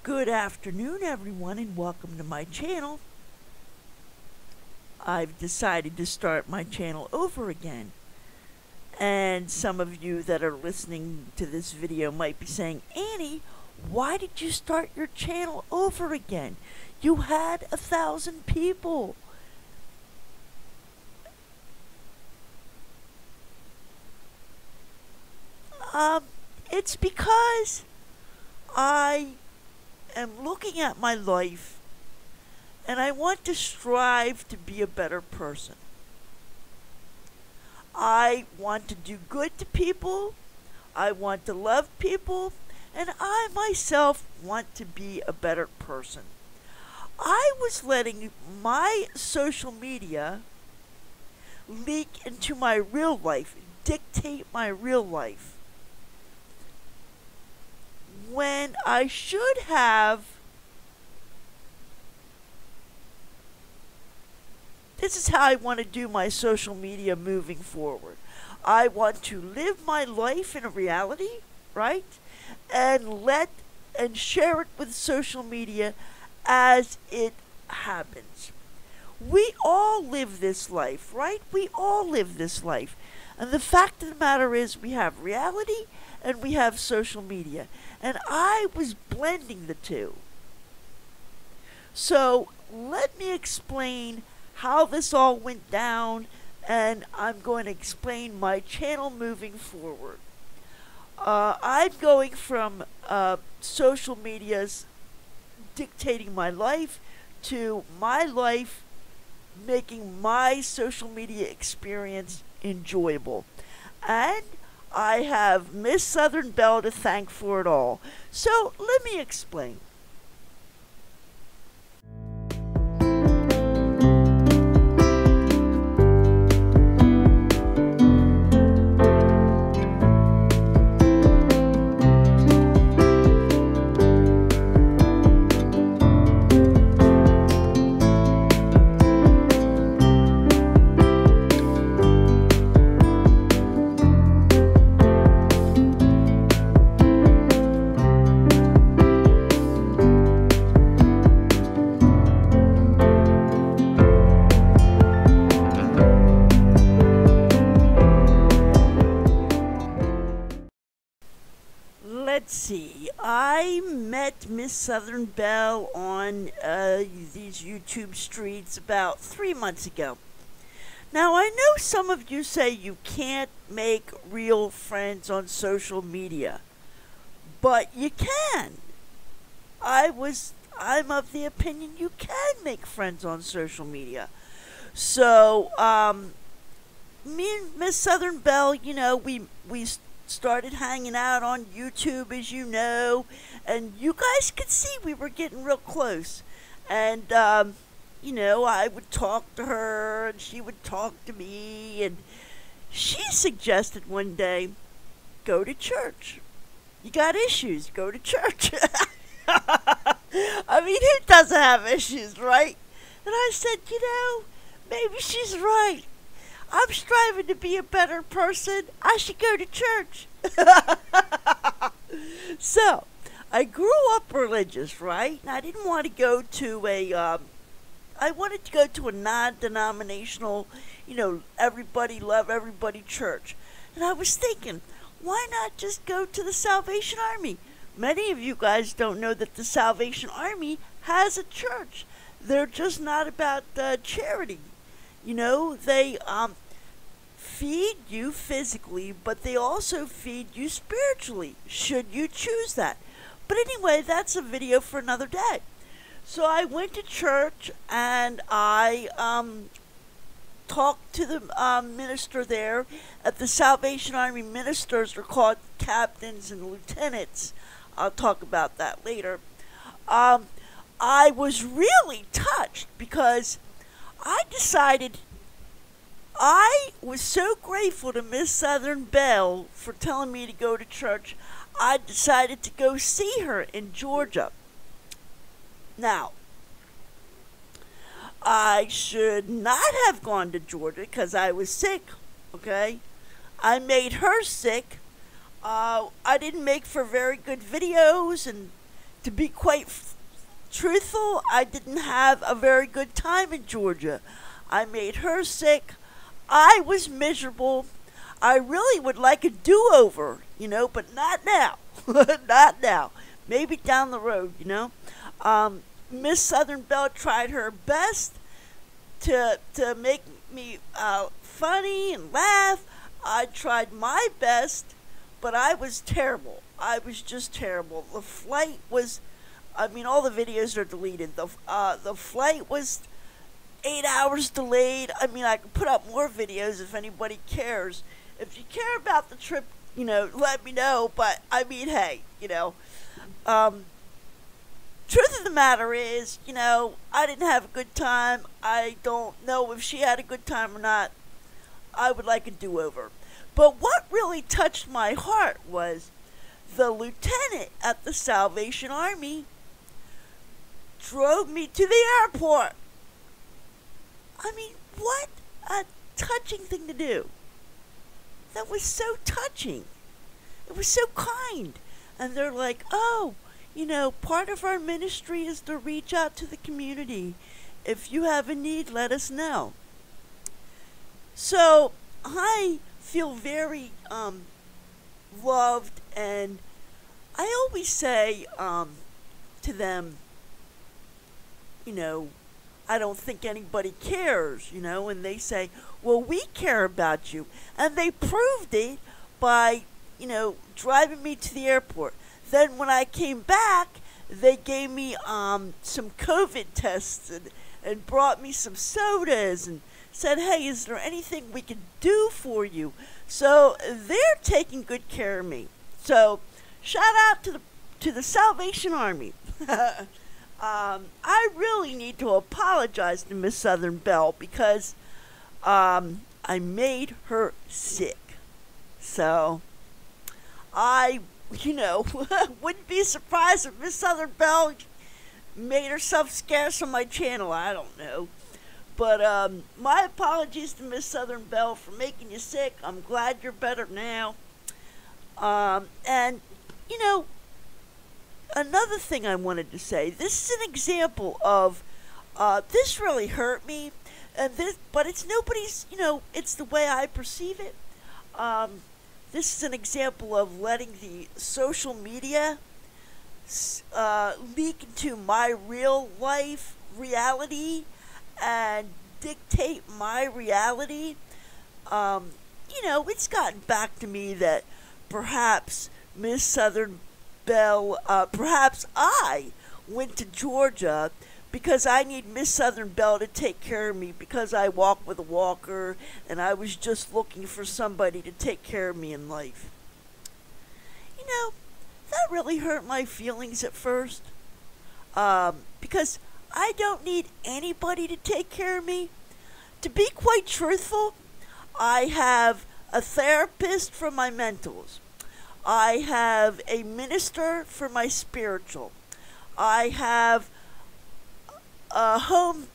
Good afternoon, everyone, and welcome to my channel. I've decided to start my channel over again. And some of you that are listening to this video might be saying, Annie, why did you start your channel over again? You had 1,000 people. It's because I am looking at my life and I want to strive to be a better person. I want to do good to people, I want to love people, and I myself want to be a better person. I was letting my social media leak into my real life, dictate my real life, when I should have. This is how I want to do my social media moving forward. I want to live my life in a reality, right? And share it with social media as it happens. We all live this life, right? We all live this life. And the fact of the matter is we have reality and we have social media. And I was blending the two. So let me explain how this all went down, and I'm going to explain my channel moving forward. I'm going from social media's dictating my life to my life making my social media experience enjoyable. And I have Miss Southern Belle to thank for it all. So let me explain. Let's see, I met Miss Southern Belle on these YouTube streets about 3 months ago. Now, I know some of you say you can't make real friends on social media, but you can. I'm of the opinion you can make friends on social media. So, me and Miss Southern Belle, we started hanging out on YouTube, as you know, and you guys could see we were getting real close. And, I would talk to her, and she would talk to me, and she suggested one day, go to church. You got issues, go to church. I mean, who doesn't have issues, right? And I said, maybe she's right. I'm striving to be a better person. I should go to church. So, I grew up religious, right? And I didn't want to go to I wanted to go to a non-denominational, everybody love everybody church. And I was thinking, why not just go to the Salvation Army? Many of you guys don't know that the Salvation Army has a church. They're just not about charity. They feed you physically, but they also feed you spiritually, should you choose that. But anyway, that's a video for another day. So I went to church, and I talked to the minister there. At the Salvation Army, ministers are called captains and lieutenants. I'll talk about that later. I was really touched because I decided I was so grateful to Miss Southern Belle for telling me to go to church. I decided to go see her in Georgia. Now, I should not have gone to Georgia because I was sick, okay? I made her sick. I didn't make for very good videos, and to be quite truthful, I didn't have a very good time in Georgia. I made her sick. I was miserable. I really would like a do-over, but not now. Not now. Maybe down the road. Miss Southern Belle tried her best to make me funny and laugh. I tried my best, but I was terrible. I was just terrible. The flight was, all the videos are deleted. The flight was 8 hours delayed. I could put up more videos if anybody cares. If you care about the trip, let me know. But hey, truth of the matter is, I didn't have a good time. I don't know if she had a good time or not. I would like a do-over. But what really touched my heart was the lieutenant at the Salvation Army drove me to the airport. What a touching thing to do. That was so touching. It was so kind. And they're like, oh, part of our ministry is to reach out to the community. If you have a need, let us know. So I feel very loved, and I always say to them, I don't think anybody cares, and they say, well, we care about you. And they proved it by, driving me to the airport. Then when I came back, they gave me some COVID tests and brought me some sodas and said, hey, is there anything we can do for you? So they're taking good care of me. So shout out to the Salvation Army. I really need to apologize to Miss Southern Belle because I made her sick. So I wouldn't be surprised if Miss Southern Belle made herself scarce on my channel. I don't know. But my apologies to Miss Southern Belle for making you sick. I'm glad you're better now. And, another thing I wanted to say. This is an example of, this really hurt me. But it's nobody's, it's the way I perceive it. This is an example of letting the social media leak into my real life reality and dictate my reality. It's gotten back to me that perhaps Miss Southern Belle, perhaps I went to Georgia because I need Miss Southern Belle to take care of me because I walk with a walker and I was just looking for somebody to take care of me in life. That really hurt my feelings at first. Because I don't need anybody to take care of me. To be quite truthful, I have a therapist for my mentals. I have a minister for my spiritual. I have a home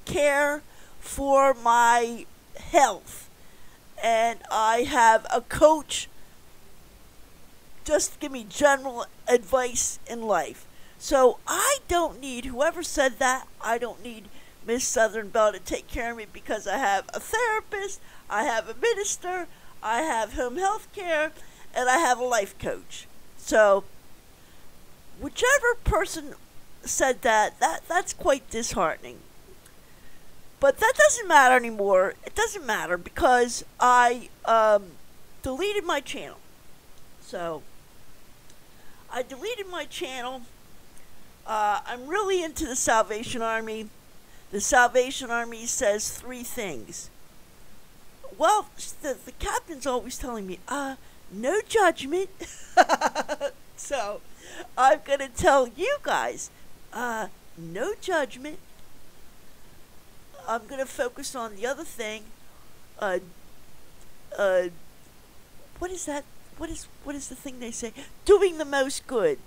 care for my health. And I have a coach just to give me general advice in life. So I don't need, whoever said that, I don't need Miss Southern Belle to take care of me because I have a therapist, I have a minister, I have home health care, and I have a life coach. So whichever person said that's quite disheartening. But that doesn't matter anymore. It doesn't matter because I deleted my channel. So I deleted my channel. I'm really into the Salvation Army. The Salvation Army says 3 things. Well, the captain's always telling me, no judgment. So I'm going to tell you guys, no judgment. I'm going to focus on the other thing. What is that? What is the thing they say? Doing the most good.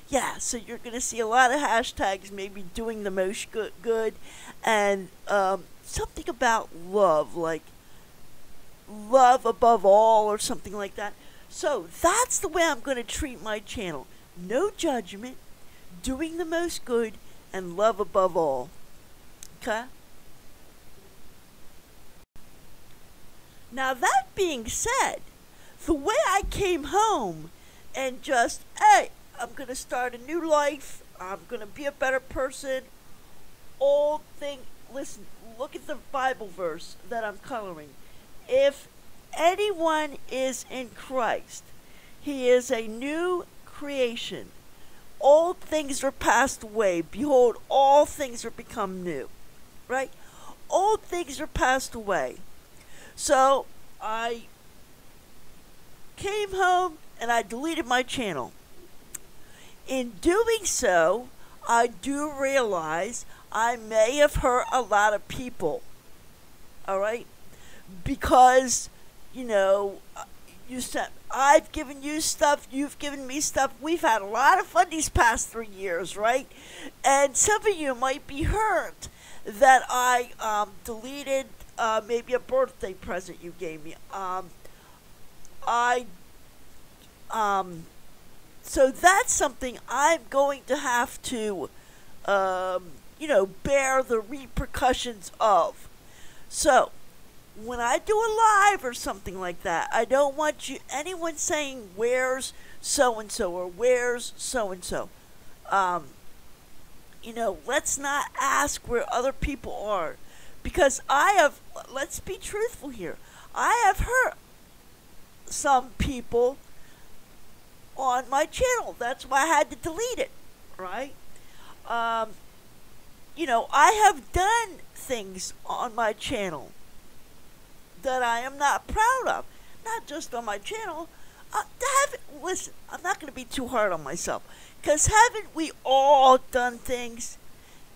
Yeah, so you're going to see a lot of hashtags, maybe doing the most good, and something about love, like love above all or something like that. So that's the way I'm going to treat my channel. No judgment. doing the most good, and love above all. Okay? Now, that being said, the way I came home and just, hey, I'm going to start a new life, I'm going to be a better person, all thing, listen, look at the Bible verse that I'm coloring. If anyone is in Christ, he is a new creation. Old things are passed away. Behold, all things are become new. Right? Old things are passed away. So I came home and I deleted my channel. In doing so, I do realize I may have hurt a lot of people. Alright? Because, you said, I've given you stuff, you've given me stuff. We've had a lot of fun these past 3 years, right? And some of you might be hurt that I deleted maybe a birthday present you gave me. So that's something I'm going to have to, bear the repercussions of. So, when I do a live or something like that, I don't want anyone saying, where's so-and-so or where's so-and-so. Let's not ask where other people are. Because let's be truthful here, I have hurt some people on my channel. That's why I had to delete it, right? I have done things on my channel that I am not proud of. Not just on my channel. Listen, I'm not going to be too hard on myself. Because haven't we all done things?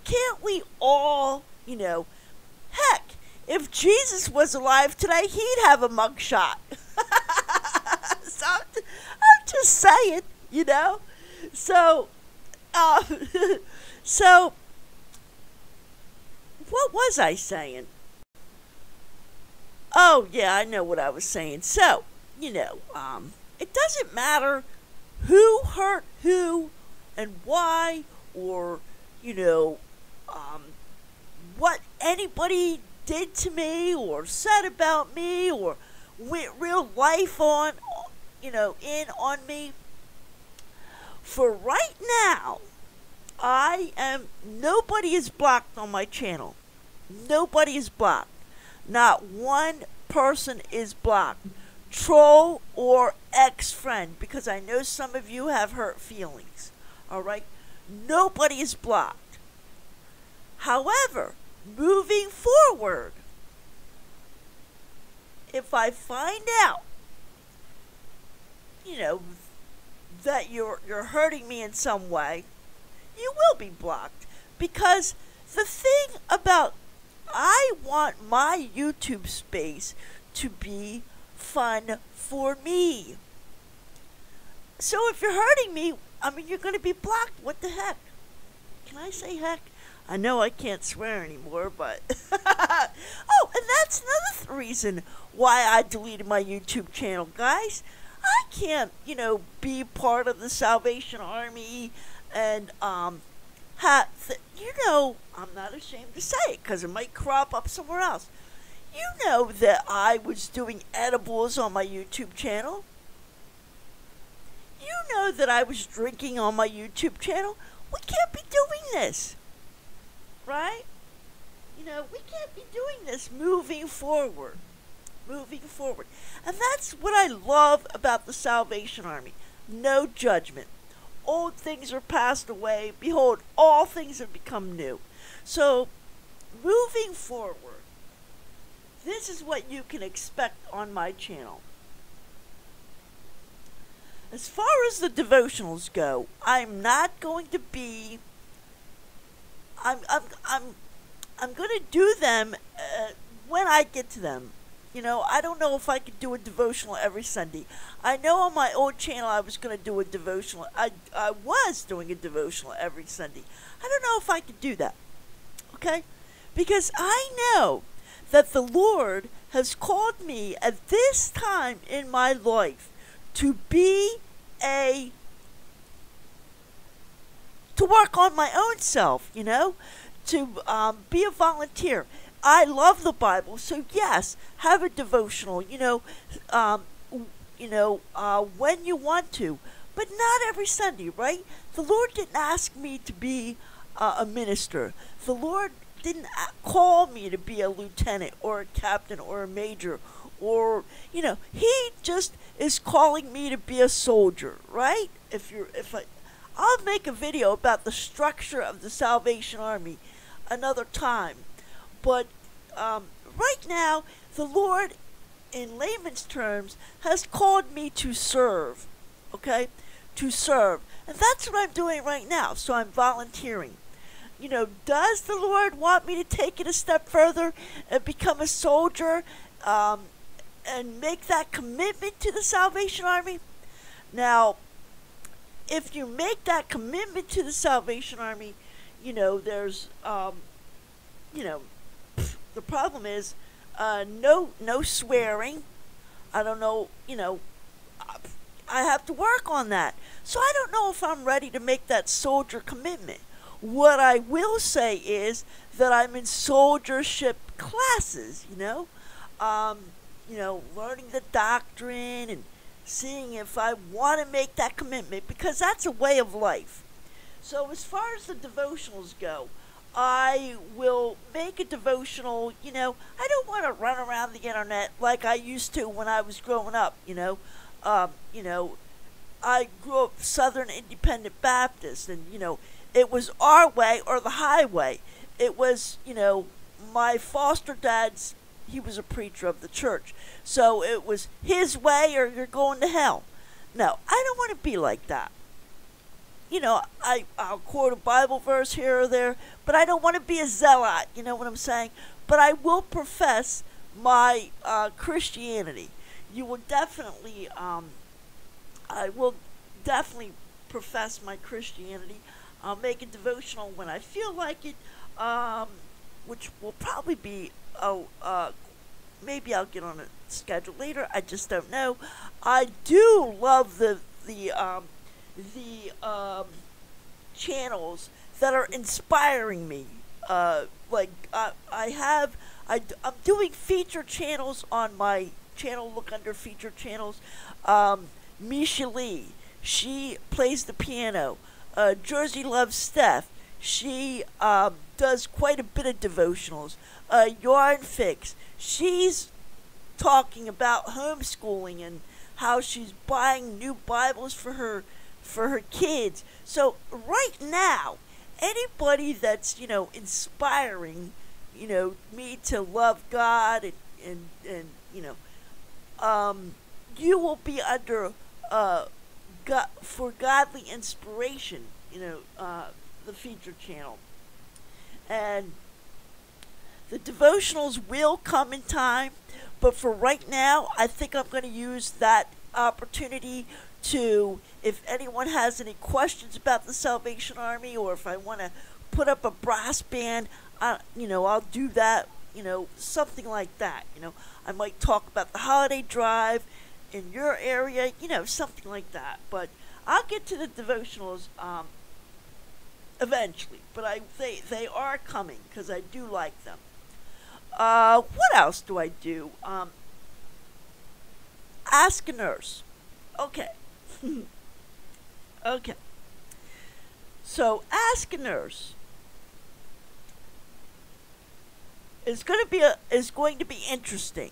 Can't we all, heck, if Jesus was alive today, he'd have a mugshot. So I'm just saying, So, so, what was I saying? Oh, yeah, I know what I was saying. So, it doesn't matter who hurt who and why, or, what anybody did to me or said about me or went real life on, on me. For right now, nobody is blocked on my channel. Nobody is blocked. Not one person is blocked. Troll or ex-friend, because I know some of you have hurt feelings. Alright? Nobody is blocked. However, moving forward, if I find out, that you're hurting me in some way, you will be blocked. Because the thing about, I want my YouTube space to be fun for me. So if you're hurting me, you're going to be blocked. What the heck? Can I say heck? I know I can't swear anymore, but... Oh, and that's another reason why I deleted my YouTube channel, guys. I can't, be part of the Salvation Army and, I'm not ashamed to say it because it might crop up somewhere else. You know that I was doing edibles on my YouTube channel. You know that I was drinking on my YouTube channel. We can't be doing this. Right? We can't be doing this moving forward. Moving forward. And that's what I love about the Salvation Army. No judgment. Old things are passed away. Behold, all things have become new. So, moving forward, this is what you can expect on my channel. As far as the devotionals go, I'm not going to be... I'm going to do them when I get to them. I don't know if I could do a devotional every Sunday. I know on my old channel I was going to do a devotional. I was doing a devotional every Sunday. I don't know if I could do that. Okay? Because I know that the Lord has called me at this time in my life to to work on my own self, to be a volunteer. I love the Bible, so yes, have a devotional, um, when you want to, but not every Sunday, right? The Lord didn't ask me to be a minister. The Lord didn't call me to be a lieutenant or a captain or a major or, He just is calling me to be a soldier, right? I'll make a video about the structure of the Salvation Army another time. But right now, the Lord, in layman's terms, has called me to serve, okay? To serve. And that's what I'm doing right now. So I'm volunteering. Does the Lord want me to take it a step further and become a soldier and make that commitment to the Salvation Army? Now, if you make that commitment to the Salvation Army, there's, the problem is no swearing. I don't know, I have to work on that. So I don't know if I'm ready to make that soldier commitment. What I will say is that I'm in soldiership classes, learning the doctrine and seeing if I want to make that commitment, because that's a way of life. So as far as the devotionals go, I will make a devotional, I don't want to run around the internet like I used to when I was growing up, I grew up Southern Independent Baptist, and, it was our way or the highway. It was, my foster dad's, he was a preacher of the church. So it was his way or you're going to hell. No, I don't want to be like that. I'll quote a Bible verse here or there, but I don't want to be a zealot, you know what I'm saying? But I will profess my Christianity. You will definitely, I will definitely profess my Christianity. I'll make a devotional when I feel like it, which will probably be, maybe I'll get on a schedule later. I just don't know. I do love the channels that are inspiring me. I'm doing feature channels on my channel. Look under feature channels. Misha Lee, she plays the piano. Jersey Loves Steph, she does quite a bit of devotionals. Yarn Fix, she's talking about homeschooling and how she's buying new Bibles for her kids. So right now, anybody that's inspiring me to love God and you will be under for godly inspiration, the feature channel. And the devotionals will come in time, but for right now, I think I'm going to use that opportunity to, if anyone has any questions about the Salvation Army, or if I want to put up a brass band, I'll do that, something like that. I might talk about the holiday drive in your area, something like that. But I'll get to the devotionals eventually. But they are coming because I do like them. What else do I do? Ask a Nurse. Okay. Okay. So Ask a Nurse is going to be interesting,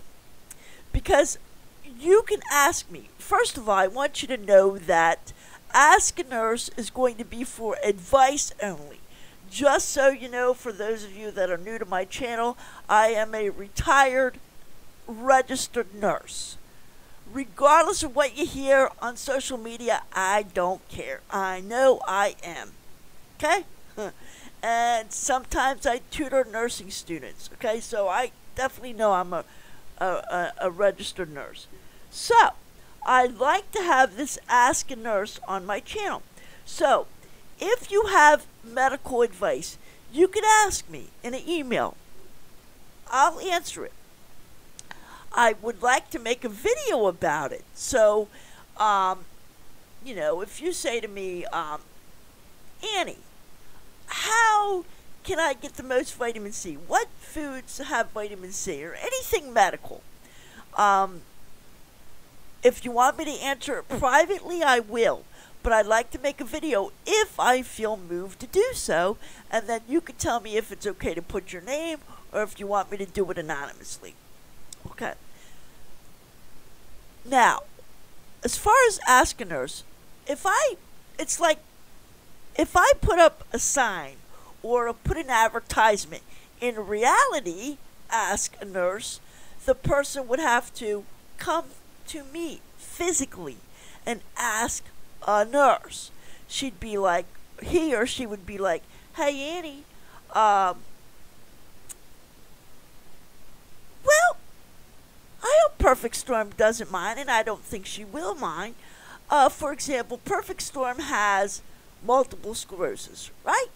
because you can ask me. First of all, I want you to know that Ask a Nurse is going to be for advice only. Just so you know, for those of you that are new to my channel, I am a retired registered nurse. Regardless of what you hear on social media, I don't care. I know I am. Okay? And sometimes I tutor nursing students. Okay? So I definitely know I'm a registered nurse. So, I'd like to have this Ask a Nurse on my channel. So, if you have medical advice, you can ask me in an email. I'll answer it. I would like to make a video about it. So, if you say to me, Annie, how can I get the most vitamin C? What foods have vitamin C or anything medical? Um, if you want me to answer it privately, I will. But I'd like to make a video if I feel moved to do so, and then you can tell me if it's okay to put your name or if you want me to do it anonymously. Okay. Now, as far as Ask a Nurse, it's like if I put up a sign or put an advertisement, in reality, Ask a Nurse, the person would have to come to me physically and ask a nurse. She'd be like, he or she would be like, hey, Annie, well, I hope Perfect Storm doesn't mind, and I don't think she will mind. For example, Perfect Storm has multiple sclerosis, right?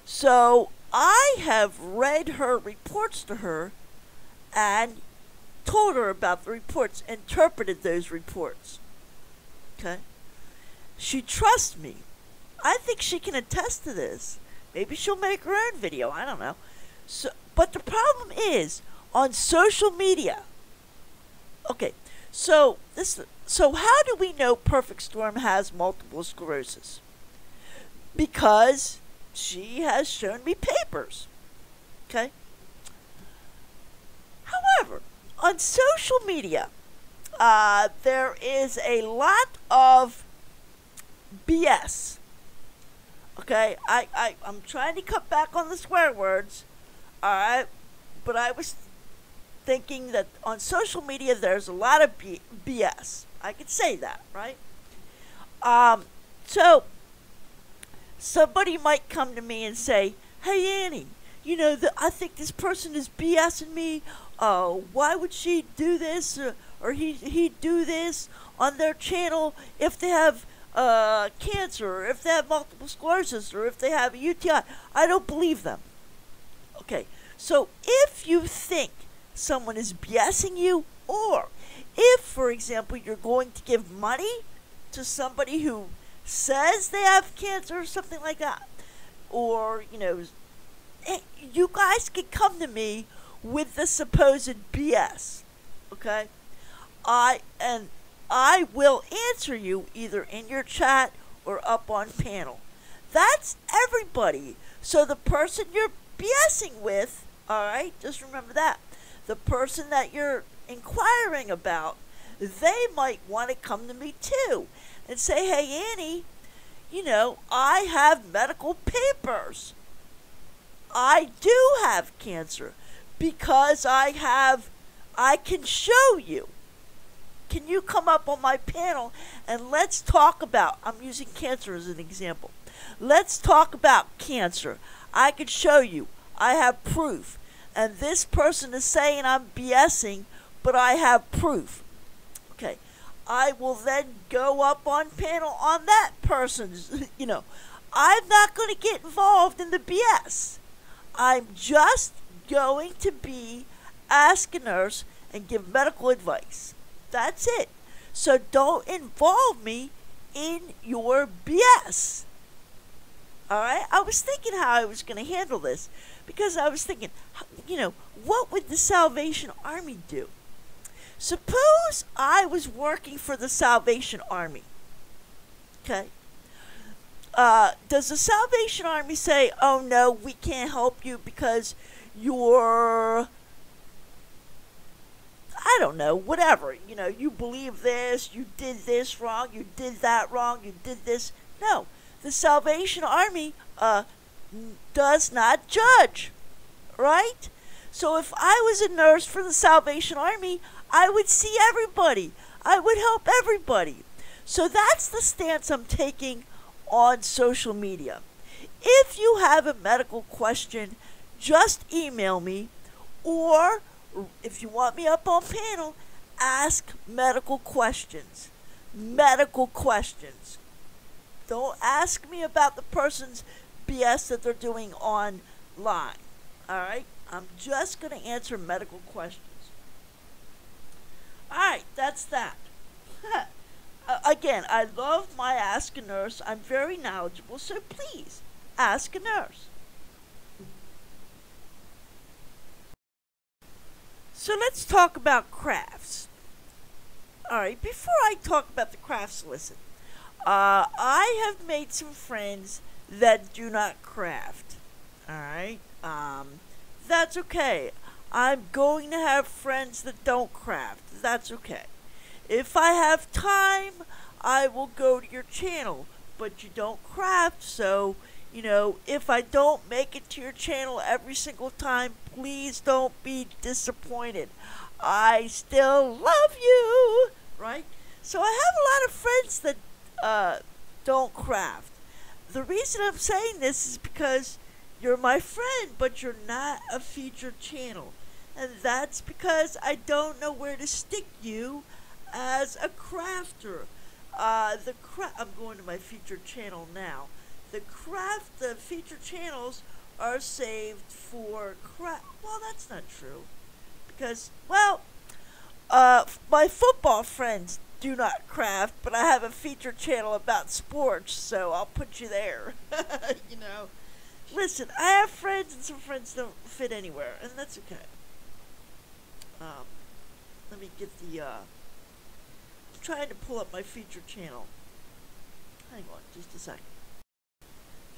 So I have read her reports to her and told her about the reports, interpreted those reports. Okay? She trusts me. I think she can attest to this. Maybe she'll make her own video. I don't know. But the problem is on social media. Okay, so how do we know Perfect Storm has multiple sclerosis? Because she has shown me papers. Okay? However, on social media, there is a lot of BS. Okay? I'm trying to cut back on the swear words. Alright? But I was thinking that on social media there's a lot of BS. I could say that, right? So somebody might come to me and say, hey, Annie, I think this person is BSing me. Why would she do this or he do this on their channel if they have cancer, or if they have multiple sclerosis, or if they have a UTI? I don't believe them. Okay, so if you think someone is BSing you, or if, for example, you're going to give money to somebody who says they have cancer or something like that, or, you guys can come to me with the supposed BS, okay? I will answer you either in your chat or up on panel. That's everybody. So the person you're BSing with, all right, just remember that. The person that you're inquiring about, they might want to come to me too and say, hey, Annie, I have medical papers. I do have cancer because I can show you. Can you come up on my panel and let's talk about, I'm using cancer as an example. Let's talk about cancer. I can show you. I have proof. And this person is saying I'm BSing, but I have proof. Okay. I will then go up on panel on that person's, I'm not going to get involved in the BS. I'm just going to ask a nurse and give medical advice. That's it. So don't involve me in your BS. All right? I was thinking how I was going to handle this, because I was thinking, what would the Salvation Army do? Suppose I was working for the Salvation Army. Okay? Does the Salvation Army say, oh no, we can't help you because you're, I don't know, whatever. You believe this, you did this wrong, you did that wrong, you did this. No, the Salvation Army does not judge, right? So if I was a nurse for the Salvation Army, I would see everybody. I would help everybody. So that's the stance I'm taking on social media. If you have a medical question, just email me, or if you want me up on panel, ask medical questions. Medical questions. Don't ask me about the person's BS that they're doing online. Alright? I'm just going to answer medical questions. Alright, that's that. Again, I love my Ask a Nurse. I'm very knowledgeable, so please Ask a nurse. So let's talk about crafts. Alright, before I talk about the crafts, listen. I have made some friends that do not craft. Alright? That's okay. I'm going to have friends that don't craft. That's okay. If I have time, I will go to your channel. But you don't craft, so, if I don't make it to your channel every single time, please don't be disappointed. I still love you, right? So I have a lot of friends that don't craft. The reason I'm saying this is because you're my friend, but you're not a featured channel. And that's because I don't know where to stick you as a crafter. I'm going to my featured channel now. The featured channels are saved for craft. Well, that's not true. Because, my football friends do not craft, but I have a featured channel about sports, so I'll put you there. Listen, I have friends, and some friends don't fit anywhere, and that's okay. Let me get I'm trying to pull up my featured channel. Hang on, just a second.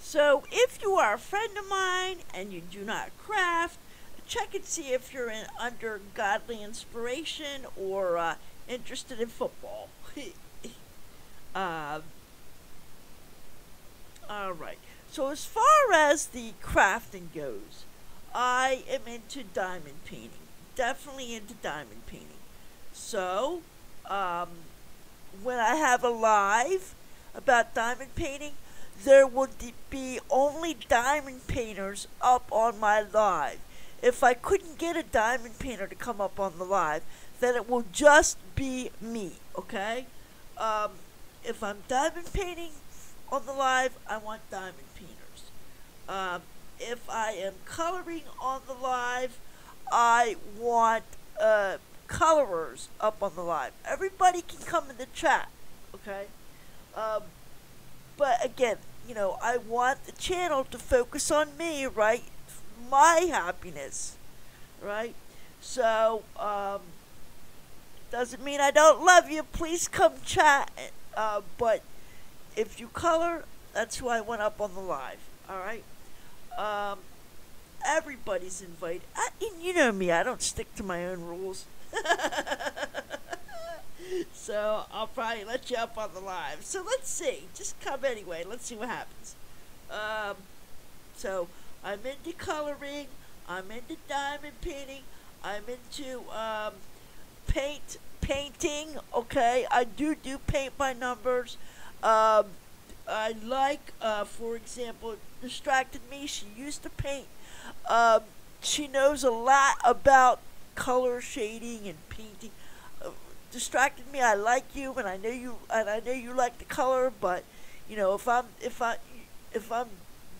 So, if you are a friend of mine and you do not craft, check and see if you're under godly inspiration or interested in football. Alright. So, as far as the crafting goes, I am into diamond painting. Definitely into diamond painting. So, when I have a live about diamond painting, there will be only diamond painters up on my live. If I couldn't get a diamond painter to come up on the live, then it will just be me, okay? If I'm diamond painting on the live, I want diamond painters. If I am coloring on the live, I want colorers up on the live. Everybody can come in the chat, okay? But again, I want the channel to focus on me, right? My happiness, right? So, doesn't mean I don't love you. Please come chat. But if you color, that's who I want up on the live, alright? Everybody's invited. You know me, I don't stick to my own rules. So I'll probably let you up on the live. So let's see. Just come anyway. Let's see what happens. So I'm into coloring. I'm into diamond painting. I'm into painting. Okay, I do paint by numbers. I like, for example, Distracted Me. She used to paint. She knows a lot about color shading and painting. Distracted Me, I like you, and I know you like the color, but if I'm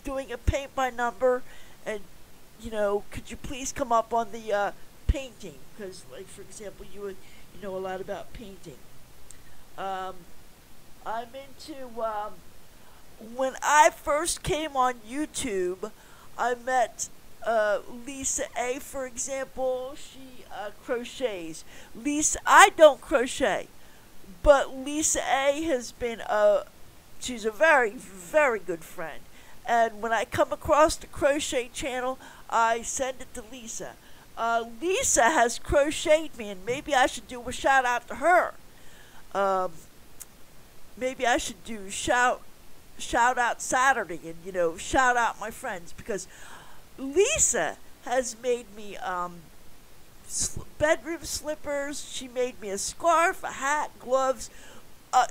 doing a paint by number, and could you please come up on the painting? Because, like, for example, you know a lot about painting. I'm into when I first came on YouTube, I met Lisa A, for example. She crochets. I don't crochet, but Lisa A has been she's a very, very good friend. And when I come across the crochet channel, I send it to Lisa. Lisa has crocheted me, and maybe I should do a shout out to her. Maybe I should do shout out Saturday, and shout out my friends, because Lisa has made me bedroom slippers. She made me a scarf, a hat, gloves.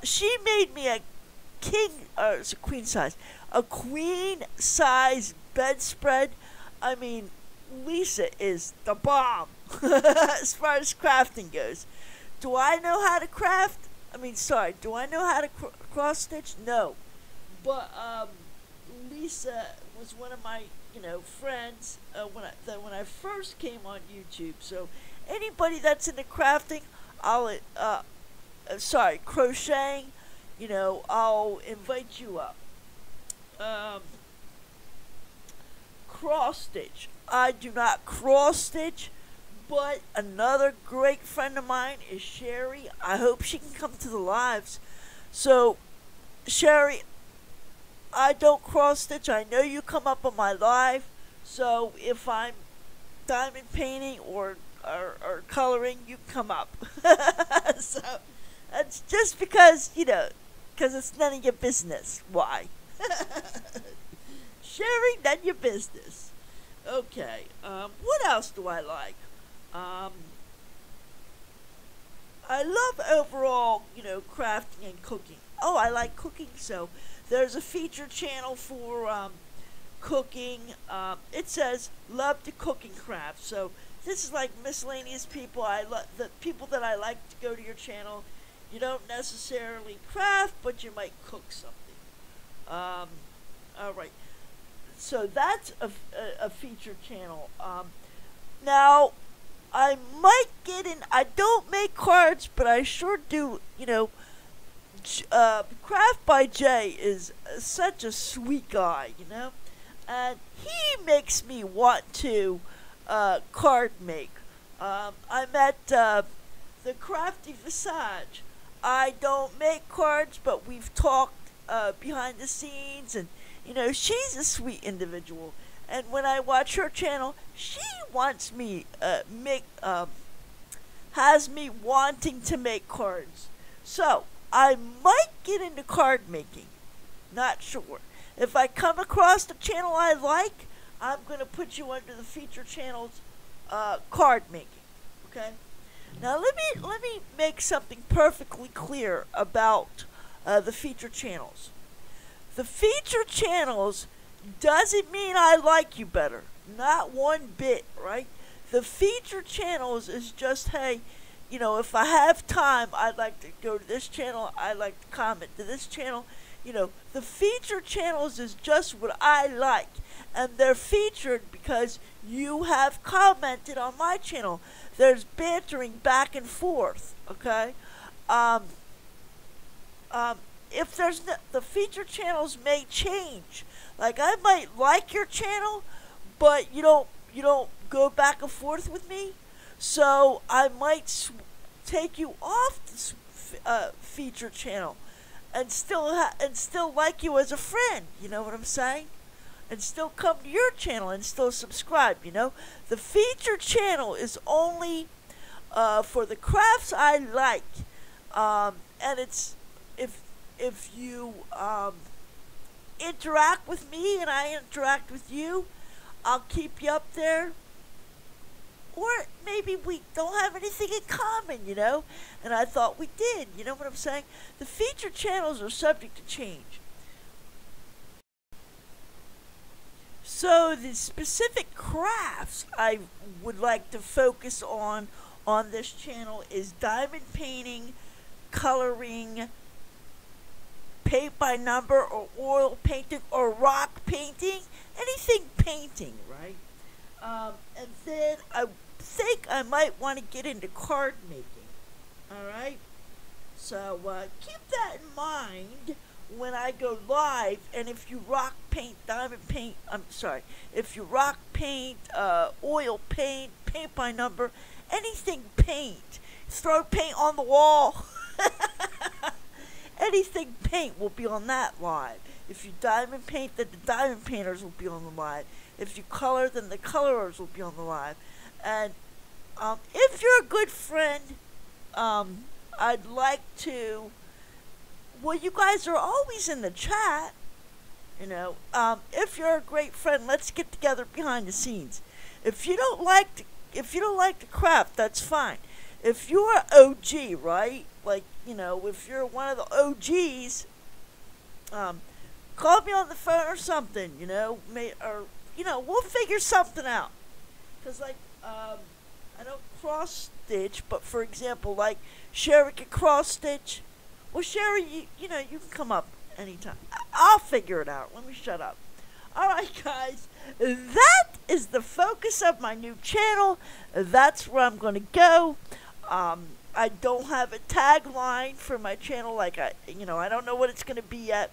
She made me a it's a queen size bedspread. I mean, Lisa is the bomb as far as crafting goes. Do I know how to craft? Do I know how to cross stitch? No. But Lisa was one of my friends when I first came on YouTube. So anybody that's into crafting, crocheting, I'll invite you up. cross stitch. I do not cross stitch, but another great friend of mine is Sherry. I hope she can come to the lives. So, Sherry, I don't cross stitch. I know you come up on my live. So if I'm diamond painting or coloring, you come up. So that's just because, because it's none of your business. Why? Sharing, none of your business. Okay, what else do I like? I love overall, crafting and cooking. Oh, I like cooking, so there's a feature channel for cooking. It says love to cook and craft. So this is like miscellaneous people. I love the people that I like to go to your channel. You don't necessarily craft, but you might cook something. All right. So that's a feature channel. Now I might get in. I don't make cards, but I sure do. Craft by Jay is such a sweet guy, and he makes me want to card make. I'm at the Crafty Visage. I don't make cards, but we've talked behind the scenes, and she's a sweet individual. And when I watch her channel, she wants me has me wanting to make cards. So I might get into card making. Not sure. If I come across a channel I like, I'm going to put you under the feature channel's card making. Okay? Now let me make something perfectly clear about the feature channels. The feature channels doesn't mean I like you better. Not one bit, right? The feature channels is just, hey, if I have time, I'd like to go to this channel. I'd like to comment to this channel. The feature channels is just what I like. And they're featured because you have commented on my channel. There's bantering back and forth, okay? If there's the feature channels may change. Like I might like your channel, but you don't go back and forth with me. So I might take you off the feature channel, and still like you as a friend. You know what I'm saying? And still come to your channel and still subscribe. The feature channel is only for the crafts I like, and it's if you interact with me and I interact with you, I'll keep you up there. Or maybe we don't have anything in common, and I thought we did. You know what I'm saying? The feature channels are subject to change. So the specific crafts I would like to focus on this channel is diamond painting, coloring, paint by number or oil painting or rock painting, anything painting, right? And then I think I might want to get into card making. Alright? So keep that in mind when I go live. And if you rock paint, diamond paint, if you rock paint, oil paint, paint by number, anything paint, throw paint on the wall. Anything paint will be on that live. If you diamond paint, then the diamond painters will be on the live. If you color, then the colorers will be on the live. And if you're a good friend, I'd like to. Well, you guys are always in the chat. If you're a great friend, let's get together behind the scenes. If you don't like the craft, that's fine. If you're an OG, right? Like, if you're one of the OGs, call me on the phone or something, we'll figure something out. Because, I don't cross stitch, but for example, like, Sherry can cross stitch. Well, Sherry, you can come up anytime. I'll figure it out. Let me shut up. Alright, guys, that is the focus of my new channel. That's where I'm going to go. I don't have a tagline for my channel. I don't know what it's going to be yet.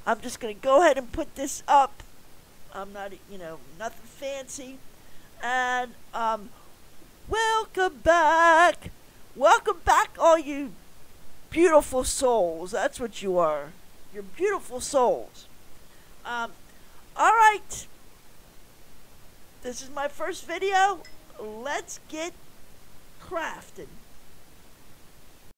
I'm just going to go ahead and put this up I'm not, nothing fancy. And welcome back. Welcome back, all you beautiful souls. That's what you are. You're beautiful souls. All right. This is my first video. Let's get crafting.